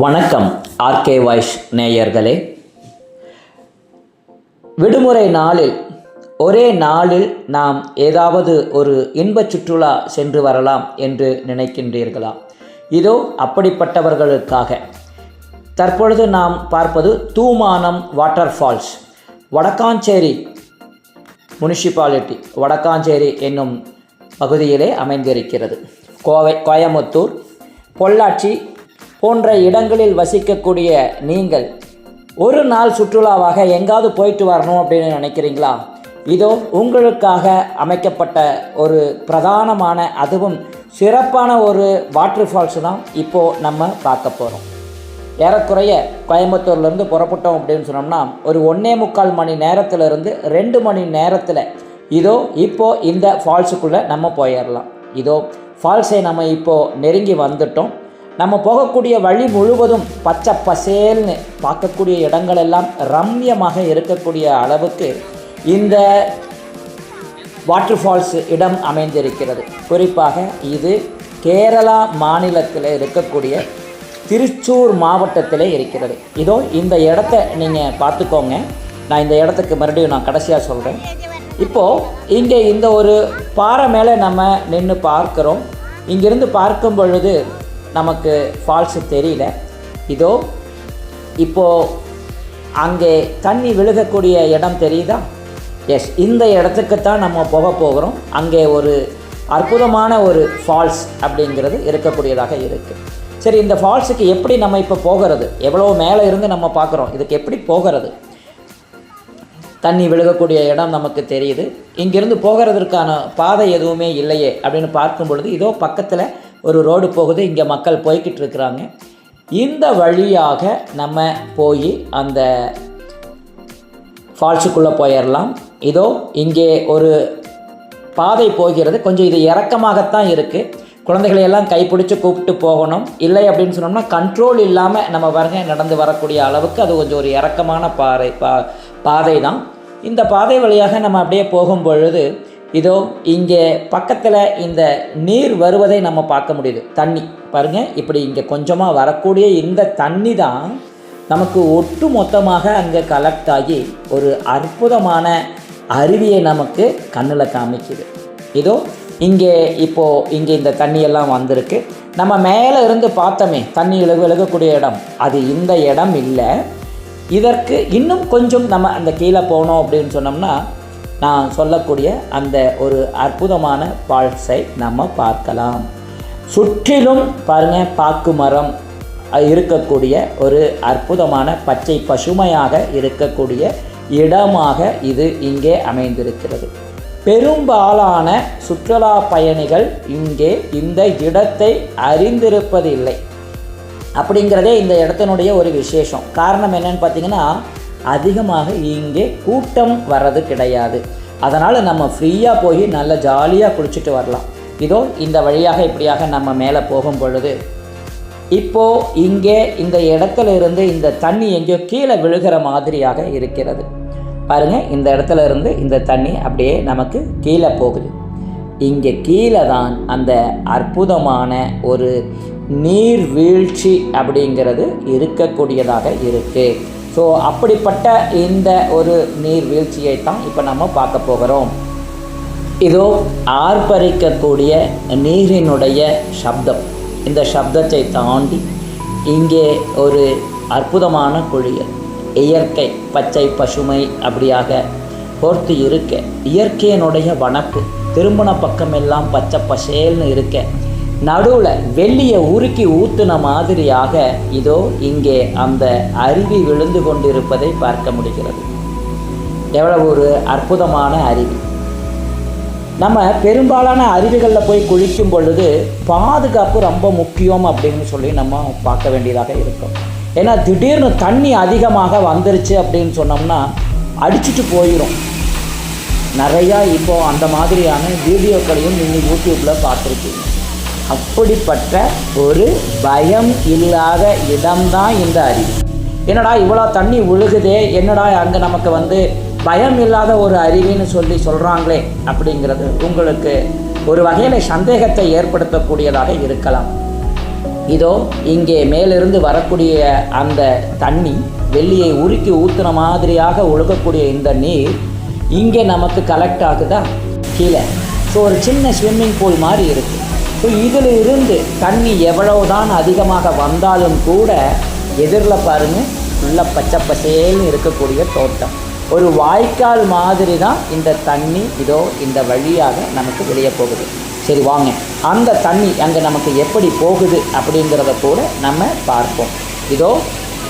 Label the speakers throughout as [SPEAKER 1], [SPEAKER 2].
[SPEAKER 1] வணக்கம் RK voice நேயர்களே. விடுமுறை நாளில் ஒரே நாளில் நாம் ஏதாவது ஒரு இன்ப சுற்றுலா சென்று வரலாம் என்று நினைக்கின்றீர்களா? இதோ அப்படிப்பட்டவர்களுக்காக தற்பொழுது நாம் பார்ப்பது தூமானம் water falls. Wadakkanchery municipality, Wadakkanchery என்னும் பகுதியிலே அமைந்திருக்கிறது. கோயமுத்தூர், பொள்ளாச்சி போன்ற இடங்களில் வசிக்கக்கூடிய நீங்கள் ஒரு நாள் சுற்றுலாவாக எங்காவது போயிட்டு வரணும் அப்படின்னு நினைக்கிறீங்களா? இதோ உங்களுக்காக அமைக்கப்பட்ட ஒரு பிரதானமான, அதுவும் சிறப்பான ஒரு வாட்டர் ஃபால்ஸ் தான் இப்போது நம்ம பார்க்க போகிறோம். ஏறக்குறைய கோயம்புத்தூர்லேருந்து புறப்பட்டோம் அப்படின்னு சொன்னோம்னா ஒரு 1.25 மணி நேரத்திலிருந்து 2 மணி நேரத்தில் இதோ இப்போது இந்த ஃபால்ஸுக்குள்ளே நம்ம போயிடலாம். இதோ ஃபால்ஸை நம்ம இப்போது நெருங்கி வந்துட்டோம். நம்ம போகக்கூடிய வழி முழுவதும் பச்சை பசேல்னு பார்க்கக்கூடிய இடங்களெல்லாம் ரம்யமாக இருக்கக்கூடிய அளவுக்கு இந்த வாட்டர் ஃபால்ஸ் இடம் அமைந்திருக்கிறது. குறிப்பாக இது கேரளா மாநிலத்தில் இருக்கக்கூடிய திருச்சூர் மாவட்டத்தில் இருக்கிறது. இதோ இந்த இடத்த நீங்கள் பார்த்துக்கோங்க. நான் இந்த இடத்துக்கு மறுபடியும் நான் கடைசியாக சொல்கிறேன். இப்போது இங்கே இந்த ஒரு பாறை மேலே நம்ம நின்று பார்க்குறோம். இங்கிருந்து பார்க்கும் பொழுது நமக்கு ஃபால்ஸு தெரியல. இதோ இப்போது அங்கே தண்ணி விழுகக்கூடிய இடம் தெரியுதா? எஸ், இந்த இடத்துக்குத்தான் நம்ம போகிறோம். அங்கே ஒரு அற்புதமான ஒரு ஃபால்ஸ் அப்படிங்கிறது இருக்கக்கூடியதாக இருக்குது. சரி, இந்த ஃபால்ஸுக்கு எப்படி நம்ம இப்போ போகிறது? எவ்வளோ மேலே இருந்து நம்ம பார்க்குறோம், இதுக்கு எப்படி போகிறது? தண்ணி விழுகக்கூடிய இடம் நமக்கு தெரியுது. இங்கேருந்து போகிறதுக்கான பாதை எதுவுமே இல்லையே அப்படின்னு பார்க்கும் பொழுது இதோ பக்கத்தில் ஒரு ரோடு போகுது. இங்கே மக்கள் போய்கிட்டு இருக்கிறாங்க. இந்த வழியாக நம்ம போய் அந்த ஃபால்ஸுக்குள்ளே போயிடலாம். இதோ இங்கே ஒரு பாதை போகிறது. கொஞ்சம் இது இறக்கமாகத்தான் இருக்குது. குழந்தைகளையெல்லாம் கைப்பிடிச்சு கூப்பிட்டு போகணும். இல்லை அப்படின்னு சொன்னோம்னா கண்ட்ரோல் இல்லாமல் நம்ம நடந்து வரக்கூடிய அளவுக்கு அது கொஞ்சம் ஒரு இறக்கமான பாதை தான். இந்த பாதை வழியாக நம்ம அப்படியே போகும் பொழுது இதோ இங்கே பக்கத்தில் இந்த நீர் வருவதை நம்ம பார்க்க முடியுது. தண்ணி பாருங்கள், இப்படி இங்கே கொஞ்சமாக வரக்கூடிய இந்த தண்ணி தான் நமக்கு ஒட்டு மொத்தமாக அங்கே கலெக்ட் ஆகி ஒரு அற்புதமான அருவியை நமக்கு கண்ணில் காமிக்குது. இதோ இங்கே இங்கே இந்த தண்ணியெல்லாம் வந்திருக்கு. நம்ம மேலே இருந்து பார்த்தோமே தண்ணி விழுகக்கூடிய இடம், அது இந்த இடம் இல்லை. இதற்கு இன்னும் கொஞ்சம் நம்ம அந்த கீழே போனோம் அப்படின்னு சொன்னோம்னா நான் சொல்லக்கூடிய அந்த ஒரு அற்புதமான ஃபால்ஸை நம்ம பார்க்கலாம். சுற்றிலும் பாருங்கள், பாக்கு மரம் இருக்கக்கூடிய ஒரு அற்புதமான பச்சை பசுமையாக இருக்கக்கூடிய இடமாக இது இங்கே அமைந்திருக்கிறது. பெரும்பாலான சுற்றுலா பயணிகள் இங்கே இந்த இடத்தை அறிந்திருப்பதில்லை அப்படிங்கிறதே இந்த இடத்தினுடைய ஒரு விசேஷம். காரணம் என்னன்னு பார்த்தீங்கன்னா, அதிகமாக இங்கே கூட்டம் வர்றது கிடையாது. அதனால் நம்ம ஃப்ரீயாக போய் நல்லா ஜாலியாக குளிச்சுட்டு வரலாம். இதோ இந்த வழியாக இப்படியாக நம்ம மேலே போகும் பொழுது இப்போது இங்கே இந்த இடத்துல இருந்து இந்த தண்ணி எங்கேயோ கீழே விழுகிற மாதிரியாக இருக்கிறது. பாருங்கள், இந்த இடத்துல இருந்து இந்த தண்ணி அப்படியே நமக்கு கீழே போகுது. இங்கே கீழே தான் அந்த அற்புதமான ஒரு நீர்வீழ்ச்சி அப்படிங்கிறது இருக்கக்கூடியதாக இருக்குது. ஸோ அப்படிப்பட்ட இந்த ஒரு நீர்வீழ்ச்சியை தான் இப்போ நம்ம பார்க்க போகிறோம். இதோ ஆர்ப்பரிக்கக்கூடிய நீரினுடைய சப்தம். இந்த சப்தத்தை தாண்டி இங்கே ஒரு அற்புதமான குளியல், இயற்கை பச்சை பசுமை அப்படியாக போர்த்து இருக்க, இயற்கையினுடைய வனப்பு திரும்பின பக்கமெல்லாம் பச்சை பசேல்னு இருக்க, நடுவில் வெள்ளியை உருக்கி ஊற்றுன மாதிரியாக இதோ இங்கே அந்த அருவி விழுந்து கொண்டிருப்பதை பார்க்க முடிகிறது. எவ்வளவு ஒரு அற்புதமான அருவி! நம்ம பெரும்பாலான அருவிகளில் போய் குளிக்கும் பொழுது பாதுகாப்பு ரொம்ப முக்கியம் அப்படின்னு சொல்லி நம்ம பார்க்க வேண்டியதாக இருக்கும். ஏன்னா திடீர்னு தண்ணி அதிகமாக வந்துருச்சு அப்படின்னு சொன்னோம்னா அடிச்சுட்டு போயிடும். நிறையா இப்போது அந்த மாதிரியான வீடியோக்களையும் நீங்கள் யூடியூப்பில் பார்த்துருக்கீங்க. அப்படிப்பட்ட ஒரு பயம் இல்லாத இடம்தான் இந்த அருவி. என்னடா இவ்வளோ தண்ணி விழுகுதே, என்னடா அங்கே நமக்கு பயம் இல்லாத ஒரு அருவின்னு சொல்கிறாங்களே அப்படிங்கிறது உங்களுக்கு ஒரு வகையில் சந்தேகத்தை ஏற்படுத்தக்கூடியதாக இருக்கலாம். இதோ இங்கே மேலிருந்து வரக்கூடிய அந்த தண்ணி வெள்ளியை உருக்கி ஊற்றுன மாதிரியாக ஒழுகக்கூடிய இந்த நீர் இங்கே நமக்கு கலெக்ட் ஆகுதா கீழே. ஸோ ஒரு சின்ன ஸ்விம்மிங் பூல் மாதிரி இருக்குது. ஸோ இதில் இருந்து தண்ணி எவ்வளவுதான் அதிகமாக வந்தாலும் கூட எதிரில் பாருங்கள் ஃபுல்லாக பச்சை பசேல்னு இருக்கக்கூடிய தோட்டம். ஒரு வாய்க்கால் மாதிரி தான் இந்த தண்ணி இதோ இந்த வழியாக நமக்கு வெளியே போகுது. சரி வாங்க, அந்த தண்ணி அங்கே நமக்கு எப்படி போகுது அப்படிங்கிறத கூட நம்ம பார்ப்போம். இதோ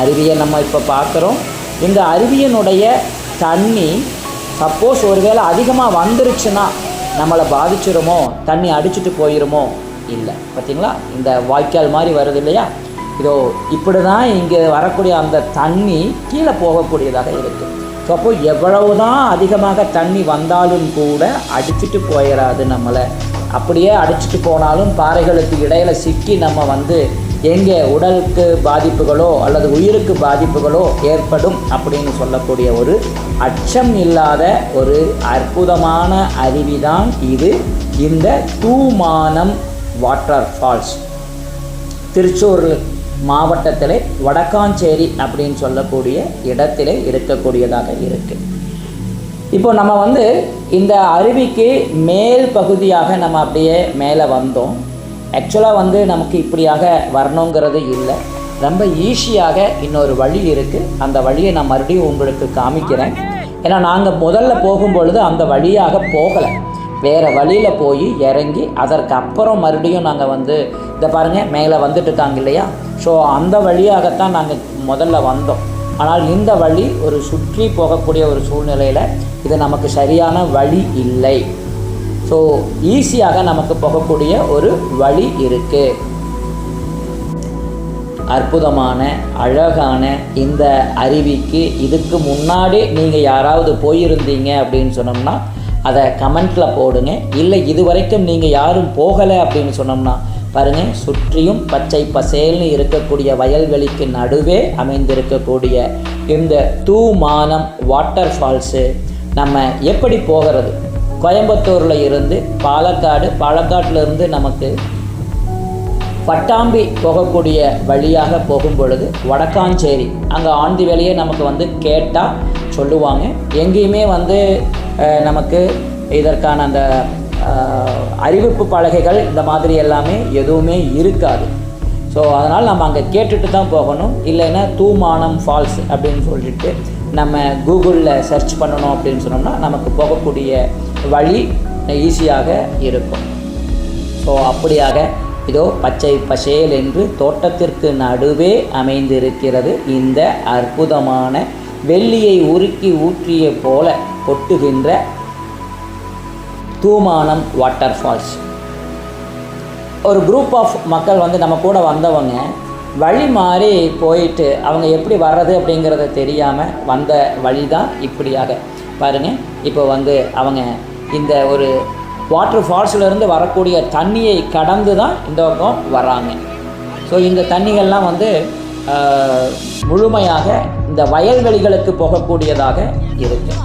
[SPEAKER 1] அருவியை நம்ம இப்போ பார்க்குறோம். இந்த அருவியினுடைய தண்ணி சப்போஸ் ஒருவேளை அதிகமாக வந்துருச்சுன்னா நம்மளை பாதிச்சிருமோ, தண்ணி அடிச்சுட்டு போயிருமோ? இல்லை. பார்த்திங்களா, இந்த வாய்க்கால் மாதிரி வருது இல்லையா? இதோ இப்படி தான் இங்கே வரக்கூடிய அந்த தண்ணி கீழே போகக்கூடியதாக இருக்குது. ஸோ அப்போ எவ்வளவு தான் அதிகமாக தண்ணி வந்தாலும் கூட அடிச்சுட்டு போயிடாது நம்மளை. அப்படியே அடிச்சுட்டு போனாலும் பாறைகளுக்கு இடையில் சிக்கி நம்ம எங்கே உடலுக்கு பாதிப்புகளோ அல்லது உயிருக்கு பாதிப்புகளோ ஏற்படும் அப்படின்னு சொல்லக்கூடிய ஒரு அச்சம் இல்லாத ஒரு அற்புதமான அருவி தான் இது. இந்த தூமானம் வாட்டர் ஃபால்ஸ் திருச்சூர் மாவட்டத்தில் வடக்காஞ்சேரி அப்படின்னு சொல்லக்கூடிய இடத்திலே இருக்கக்கூடியதாக இருக்குது. இப்போ நம்ம இந்த அருவிக்கு மேல் பகுதியாக நம்ம அப்படியே மேலே வந்தோம். ஆக்சுவலாக நமக்கு இப்படியாக வரணுங்கிறது இல்லை. ரொம்ப ஈஸியாக இன்னொரு வழி இருக்குது. அந்த வழியை நான் மறுபடியும் உங்களுக்கு காமிக்கிறேன். ஏன்னா நாங்கள் முதல்ல போகும்பொழுது அந்த வழியாக போகலை, வேறு வழியில் போய் இறங்கி அதற்கு அப்புறம் மறுபடியும் நாங்கள் இதை பாருங்கள் மேலே வந்துட்டு இருக்காங்க இல்லையா? ஸோ அந்த வழியாகத்தான் நாங்கள் முதல்ல வந்தோம். ஆனால் இந்த வழி ஒரு சுற்றி போகக்கூடிய ஒரு சூழ்நிலையில் இது நமக்கு சரியான வழி இல்லை. ஸோ ஈஸியாக நமக்கு போகக்கூடிய ஒரு வழி இருக்குது. அற்புதமான அழகான இந்த அருவிக்கு இதுக்கு முன்னாடி நீங்கள் யாராவது போயிருந்தீங்க அப்படின்னு சொன்னோம்னா அதை கமெண்ட்டில் போடுங்க. இல்லை இது வரைக்கும் நீங்கள் யாரும் போகலை அப்படின்னு சொன்னோம்னா பாருங்கள், சுற்றியும் பச்சை பசேல்னு இருக்கக்கூடிய வயல்வெளிக்கு நடுவே அமைந்திருக்கக்கூடிய இந்த தூமானம் வாட்டர் ஃபால்ஸு நம்ம எப்படி போகிறது? கோயம்புத்தூரில் இருந்து பாலக்காட்டில் இருந்து நமக்கு பட்டாம்பி போகக்கூடிய வழியாக போகும் பொழுது வடக்காஞ்சேரி அங்கே ஆண்டி வேலையே நமக்கு கேட்டால் சொல்லுவாங்க. எங்கேயுமே நமக்கு இதற்கான அந்த அறிவிப்பு பலகைகள் இந்த மாதிரி எல்லாமே எதுவுமே இருக்காது. ஸோ அதனால் நம்ம அங்கே கேட்டுட்டு தான் போகணும். இல்லைன்னா தூமானம் ஃபால்ஸ் அப்படின்னு சொல்லிட்டு நம்ம கூகுளில் சர்ச் பண்ணணும் அப்படின்னு சொன்னோம்னா நமக்கு போகக்கூடிய வழி ஈஸியாக இருக்கும். ஸோ அப்படியாக இதோ பச்சை பசேல் என்று தோட்டத்திற்கு நடுவே அமைந்திருக்கிறது இந்த அற்புதமான வெள்ளியை உருக்கி ஊற்றிய போல கொட்டுகின்ற தூமானம் வாட்டர் ஃபால்ஸ். ஒரு குரூப் ஆஃப் மக்கள் நம்ம கூட வந்தவங்க வழி மாறி போயிட்டு அவங்க எப்படி வர்றது அப்படிங்கிறத தெரியாமல் வந்த வழி தான் இப்படியாக பாருங்கள். இப்போ அவங்க இந்த ஒரு வாட்டர் ஃபால்ஸ்லேருந்து வரக்கூடிய தண்ணியை கடந்து தான் இந்த பக்கம் வராங்க. ஸோ இந்த தண்ணிகள்லாம் முழுமையாக இந்த வயல்வெளிகளுக்கு போகக்கூடியதாக இருக்குது.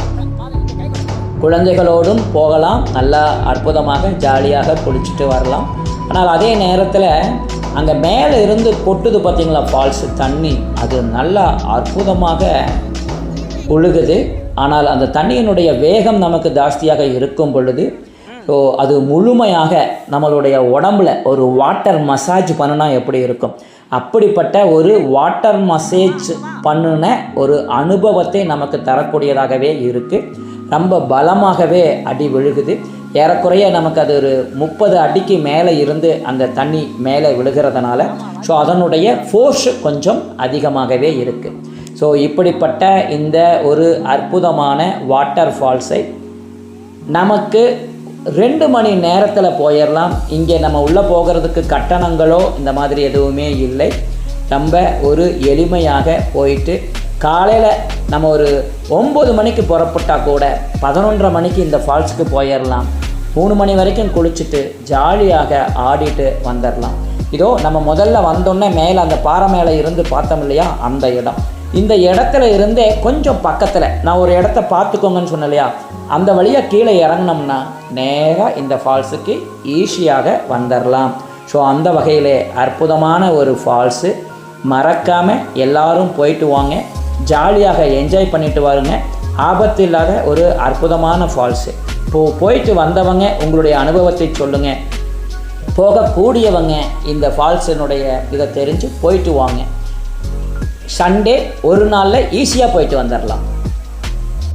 [SPEAKER 1] குழந்தைகளோடும் போகலாம், நல்லா அற்புதமாக ஜாலியாக குளிச்சுட்டு வரலாம். ஆனால் அதே நேரத்தில் அங்கே மேலே இருந்து கொட்டுது பார்த்திங்களா ஃபால்ஸு தண்ணி, அது நல்லா அற்புதமாக ஒழுகுது. ஆனால் அந்த தண்ணியினுடைய வேகம் நமக்கு ஜாஸ்தியாக இருக்கும் பொழுது ஸோ அது முழுமையாக நம்மளுடைய உடம்புல ஒரு வாட்டர் மசாஜ் பண்ணினா எப்படி இருக்கும், அப்படிப்பட்ட ஒரு வாட்டர் மசாஜ் பண்ணின ஒரு அனுபவத்தை நமக்கு தரக்கூடியதாகவே இருக்குது. ரொம்ப பலமாகவே அடி விழுகுது. ஏறக்குறைய நமக்கு அது ஒரு 30 அடிக்கு மேலே இருந்து அந்த தண்ணி மேலே விழுகிறதுனால ஸோ அதனுடைய ஃபோர்ஸ் கொஞ்சம் அதிகமாகவே இருக்குது. ஸோ இப்படிப்பட்ட இந்த ஒரு அற்புதமான வாட்டர் ஃபால்ஸை நமக்கு 2 மணி நேரத்தில் போயிடலாம். இங்கே நம்ம உள்ளே போகிறதுக்கு கட்டணங்களோ இந்த மாதிரி எதுவுமே இல்லை. ரொம்ப ஒரு எளிமையாக போயிட்டு காலையில் நம்ம ஒரு 9 மணிக்கு புறப்பட்டால் கூட 11:30 மணிக்கு இந்த ஃபால்ஸுக்கு போயிடலாம். 3 மணி வரைக்கும் குளிச்சுட்டு ஜாலியாக ஆடிட்டு வந்துடலாம். இதோ நம்ம முதல்ல வந்தோன்னே மேலே அந்த பாறை மேலே இருந்து பார்த்தோம் இல்லையா, அந்த இடம். இந்த இடத்துல இருந்தே கொஞ்சம் பக்கத்தில் நான் ஒரு இடத்த பார்த்துக்கோங்கன்னு சொன்னேன் இல்லையா, அந்த வழியாக கீழே இறங்கினோம்னா நேராக இந்த ஃபால்ஸுக்கு ஈஸியாக வந்துடலாம். ஸோ அந்த வகையில் அற்புதமான ஒரு ஃபால்ஸு, மறக்காமல் எல்லாரும் போயிட்டு வாங்க, ஜாலியாக என்ஜாய் பண்ணிட்டு வாருங்க. ஆபத்து இல்லாத ஒரு அற்புதமான ஃபால்ஸு. போயிட்டு வந்தவங்க உங்களுடைய அனுபவத்தை சொல்லுங்கள், போகக்கூடியவங்க இந்த ஃபால்ஸினுடைய இதை தெரிஞ்சு போயிட்டு வாங்க. சண்டே ஒரு நாளில் ஈஸியாக போயிட்டு வந்துடலாம்.